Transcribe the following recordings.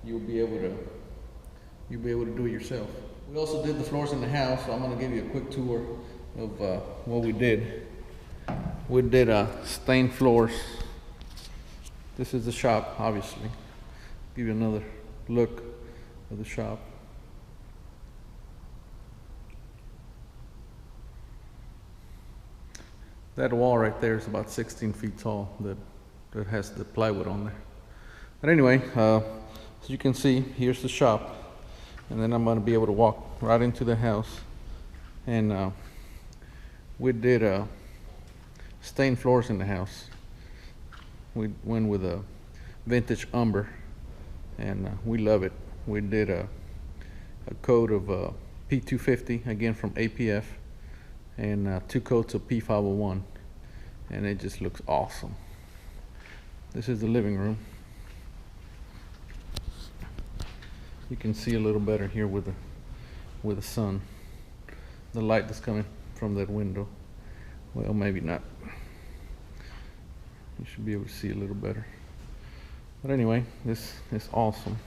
you'll be able to do it yourself. We also did the floors in the house, so I'm going to give you a quick tour of what we did. We did stained floors. This is the shop, obviously. Give you another look of the shop. That wall right there is about 16 feet tall that has the plywood on there. But anyway, as you can see, here's the shop. And then I'm going to be able to walk right into the house. And we did stained floors in the house. We went with a vintage umber, and we love it. We did a coat of P250, again from APF, and 2 coats of P501, and it just looks awesome. This is the living room. You can see a little better here with the sun, the light that's coming from that window. Well, maybe not. You should be able to see a little better. But anyway, this is awesome.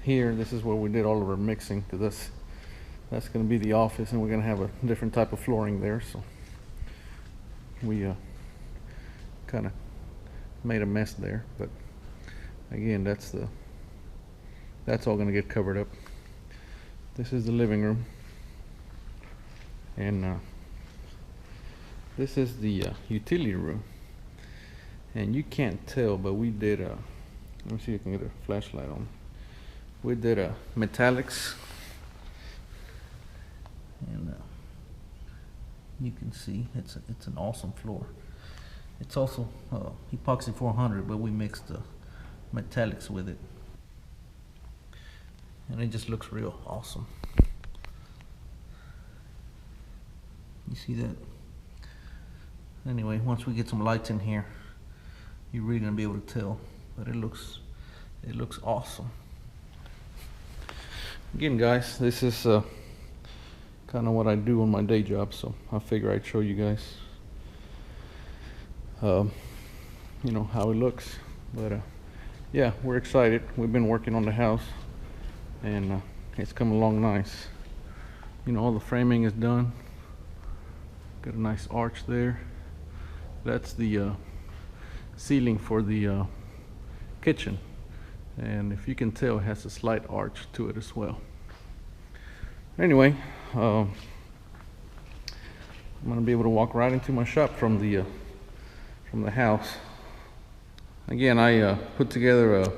Here, this is where we did all of our mixing, because that's going to be the office, and we're going to have a different type of flooring there. So we kind of made a mess there, but again, that's all going to get covered up. This is the living room, and this is the utility room. And you can't tell, but we did let me see if I can get a flashlight on. We did metallics, and you can see it's an awesome floor. It's also epoxy 400, but we mixed the metallics with it, and it just looks real awesome. You see that? Anyway, once we get some lights in here, you're really gonna be able to tell, but it looks awesome. Again, guys, this is kind of what I do on my day job, so I figure I'd show you guys you know, how it looks. But yeah, we're excited. We've been working on the house, and it's come along nice. You know, all the framing is done. Got a nice arch there. That's the ceiling for the kitchen, and if you can tell, it has a slight arch to it as well. Anyway, I'm gonna be able to walk right into my shop from the house. Again, I put together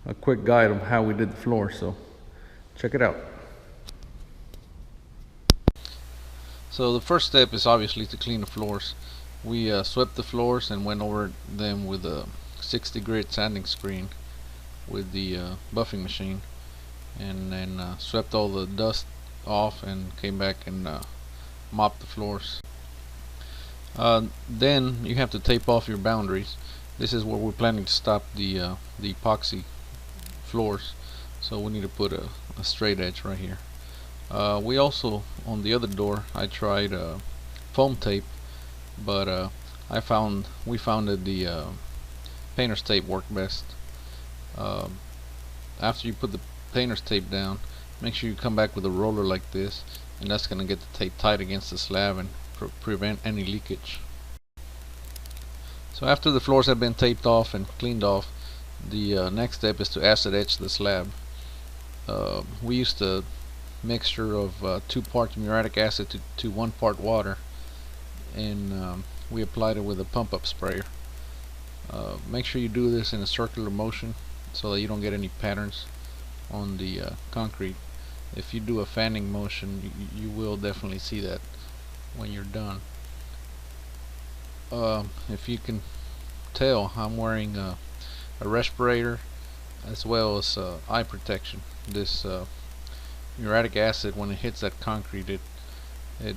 a quick guide of how we did the floor, so check it out. So the first step is obviously to clean the floors. We swept the floors and went over them with a 60 grit sanding screen with the buffing machine, and then swept all the dust off and came back and mopped the floors. Then you have to tape off your boundaries. This is where we're planning to stop the epoxy floors, so we need to put a straight edge right here. We also, on the other door, I tried foam tape, but we found that the painter's tape worked best. After you put the painter's tape down, make sure you come back with a roller like this, and that's going to get the tape tight against the slab and prevent any leakage. So after the floors have been taped off and cleaned off, the next step is to acid etch the slab. We used a mixture of 2 parts muriatic acid to 1 part water, and we applied it with a pump up sprayer. Make sure you do this in a circular motion so that you don't get any patterns on the concrete. If you do a fanning motion, you will definitely see that when you're done. If you can tell, I'm wearing a respirator as well as eye protection. This muriatic acid, when it hits that concrete, it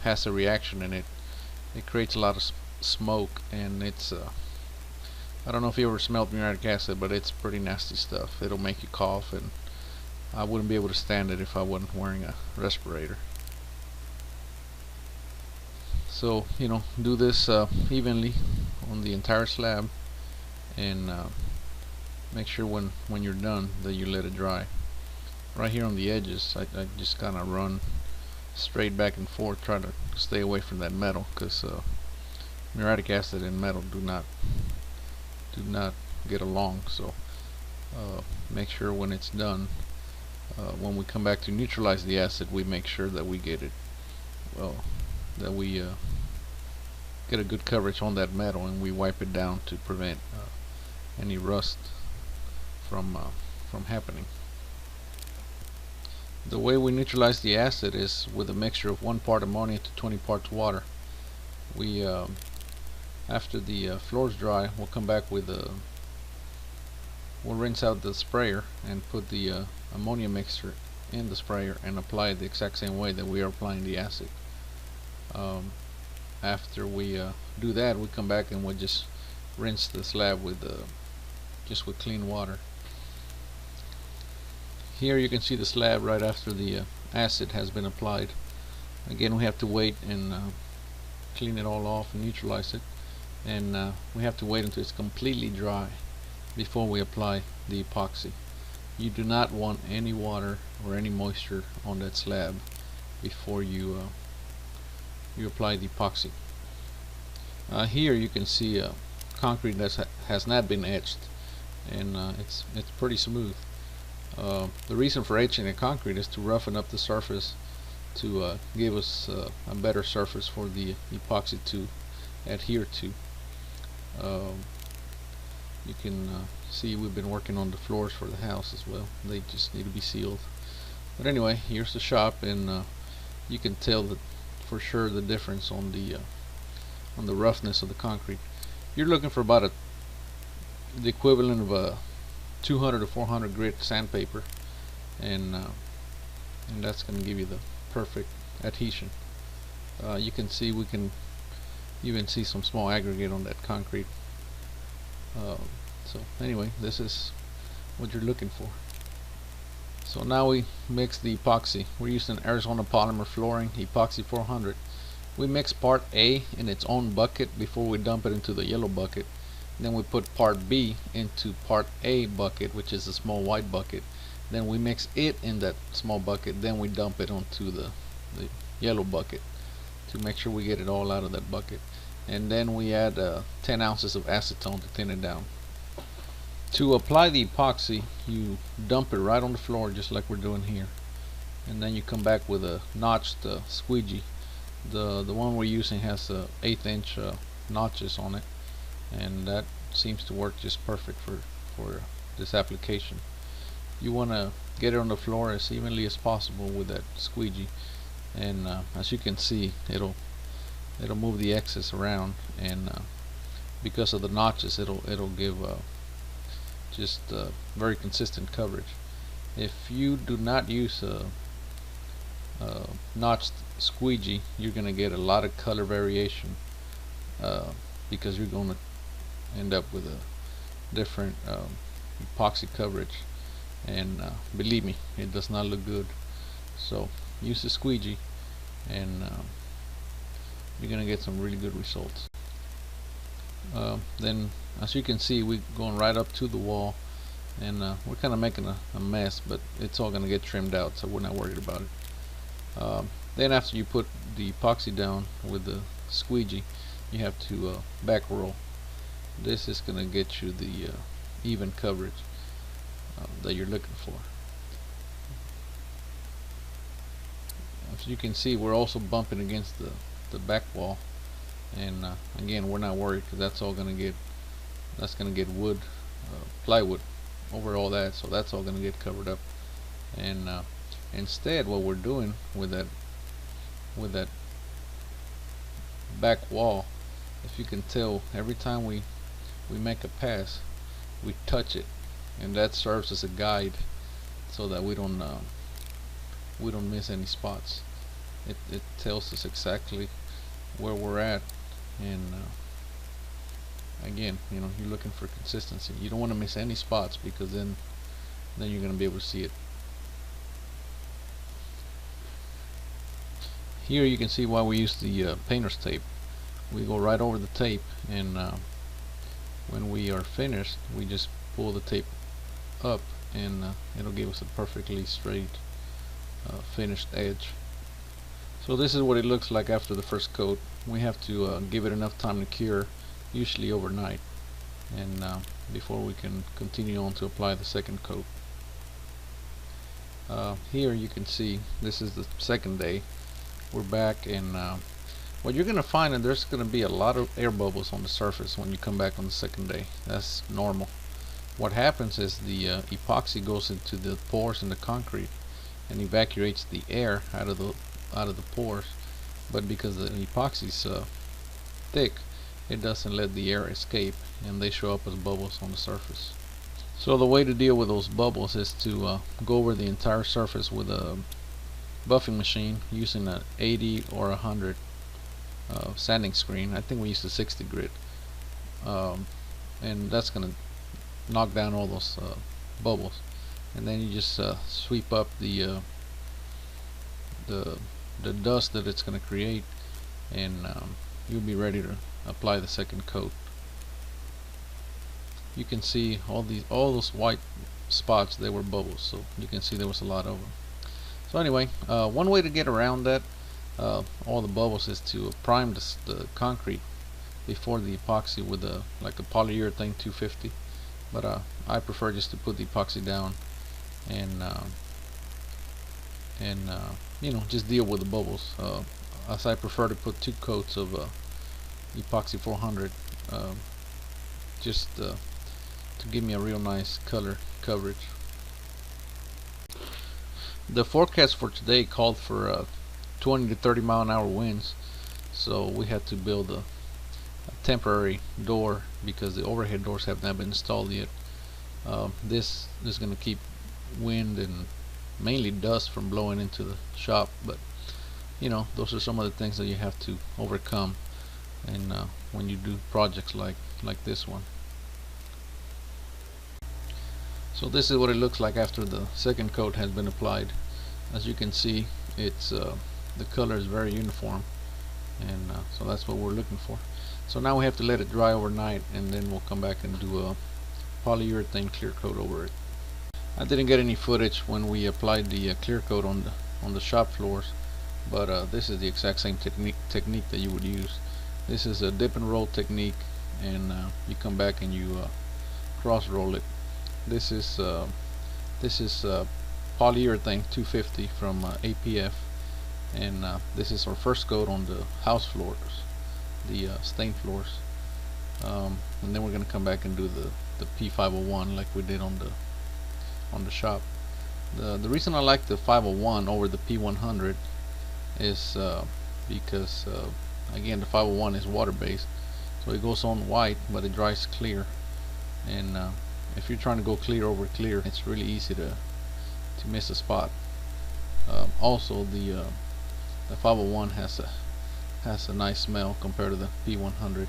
has a reaction, and it creates a lot of smoke, and it's I don't know if you ever smelled muriatic acid, but it's pretty nasty stuff. It'll make you cough, and I wouldn't be able to stand it if I wasn't wearing a respirator. So, you know, do this evenly on the entire slab, and make sure when you're done that you let it dry. Right here on the edges, I just kind of run straight back and forth, try to stay away from that metal, because muriatic acid and metal do not get along. So make sure when it's done, when we come back to neutralize the acid, we make sure that we get it that we get a good coverage on that metal, and we wipe it down to prevent any rust from happening. The way we neutralize the acid is with a mixture of 1 part ammonia to 20 parts water. We after the floors dry, we'll come back with we'll rinse out the sprayer and put the ammonia mixture in the sprayer and apply it the exact same way that we are applying the acid. After we do that, we come back and we'll just rinse the slab with just with clean water. Here you can see the slab right after the acid has been applied. Again, we have to wait and clean it all off and neutralize it, and we have to wait until it's completely dry before we apply the epoxy. You do not want any water or any moisture on that slab before you apply the epoxy. Here you can see concrete that has not been etched, and it's pretty smooth. The reason for etching the concrete is to roughen up the surface, to give us a better surface for the epoxy to adhere to. You can see we've been working on the floors for the house as well. They just need to be sealed. But anyway, here's the shop, and you can tell that for sure the difference on the roughness of the concrete. You're looking for about the equivalent of a 200 to 400 grit sandpaper, and that's going to give you the perfect adhesion. You can see we can even see some small aggregate on that concrete. So anyway, this is what you're looking for. So now we mix the epoxy. We're using Arizona polymer flooring epoxy 400. We mix part A in its own bucket before we dump it into the yellow bucket. Then we put part B into part A bucket, which is a small white bucket. Then we mix it in that small bucket. Then we dump it onto the yellow bucket to make sure we get it all out of that bucket. And then we add 10 ounces of acetone to thin it down. To apply the epoxy, you dump it right on the floor just like we're doing here, and then you come back with a notched squeegee. The one we're using has 1/8 inch notches on it, and that seems to work just perfect for this application. You want to get it on the floor as evenly as possible with that squeegee, and as you can see, it'll move the excess around, and because of the notches, it'll give just very consistent coverage. If you do not use a notched squeegee, you're going to get a lot of color variation, because you're going to end up with a different epoxy coverage, and believe me, it does not look good. So use a squeegee, and you're going to get some really good results. Then, as you can see, we're going right up to the wall, and we're kind of making a mess, but it's all going to get trimmed out, so we're not worried about it. Then after you put the epoxy down with the squeegee, you have to back roll. This is going to get you the even coverage that you're looking for. As you can see, we're also bumping against the back wall, and again, we're not worried, because that's going to get wood, plywood over all that, so that's all going to get covered up. And instead, what we're doing with that back wall, if you can tell, every time we make a pass, we touch it, and that serves as a guide so that we don't miss any spots. It tells us exactly where we're at, and again, you're looking for consistency. You don't want to miss any spots, because then you're going to be able to see it. Here you can see why we use the painter's tape. We go right over the tape, and when we are finished, we just pull the tape up, and it'll give us a perfectly straight finished edge. So this is what it looks like after the first coat. We have to give it enough time to cure, usually overnight, and before we can continue on to apply the second coat. Here you can see this is the second day. We're back, and what you're going to find is there's going to be a lot of air bubbles on the surface when you come back on the second day. That's normal. What happens is the epoxy goes into the pores in the concrete and evacuates the air out of the pores, but because the epoxy's thick, it doesn't let the air escape, and they show up as bubbles on the surface. So the way to deal with those bubbles is to go over the entire surface with a buffing machine using an 80 or 100 sanding screen. I think we used a 60 grit, and that's going to knock down all those bubbles, and then you just sweep up the dust that it's going to create, and you'll be ready to apply the second coat. You can see all those white spots, they were bubbles, so you can see there was a lot of them. So anyway, one way to get around that all the bubbles is to prime the concrete before the epoxy with like a polyurethane 250, but I prefer just to put the epoxy down and you know, just deal with the bubbles, as I prefer to put 2 coats of epoxy 400 just to give me a real nice color coverage. The forecast for today called for 20 to 30 mile an hour winds, so we had to build a temporary door because the overhead doors have not been installed yet. This is going to keep wind and mainly dust from blowing into the shop, but you know, those are some of the things that you have to overcome, and when you do projects like this one. So this is what it looks like after the second coat has been applied. As you can see, it's the color is very uniform, and so that's what we're looking for. So now we have to let it dry overnight, and then we'll come back and do a polyurethane clear coat over it. I didn't get any footage when we applied the clear coat on the shop floors, but this is the exact same technique that you would use. This is a dip and roll technique, and you come back and you cross roll it. This is polyurethane 250 from APF, and this is our first coat on the house floors, the stained floors, and then we're going to come back and do the P501 like we did on the shop. The reason I like the 501 over the P100 is because again, the 501 is water based, so it goes on white but it dries clear, and if you're trying to go clear over clear, it's really easy to miss a spot. Also, the 501 has a nice smell compared to the P100.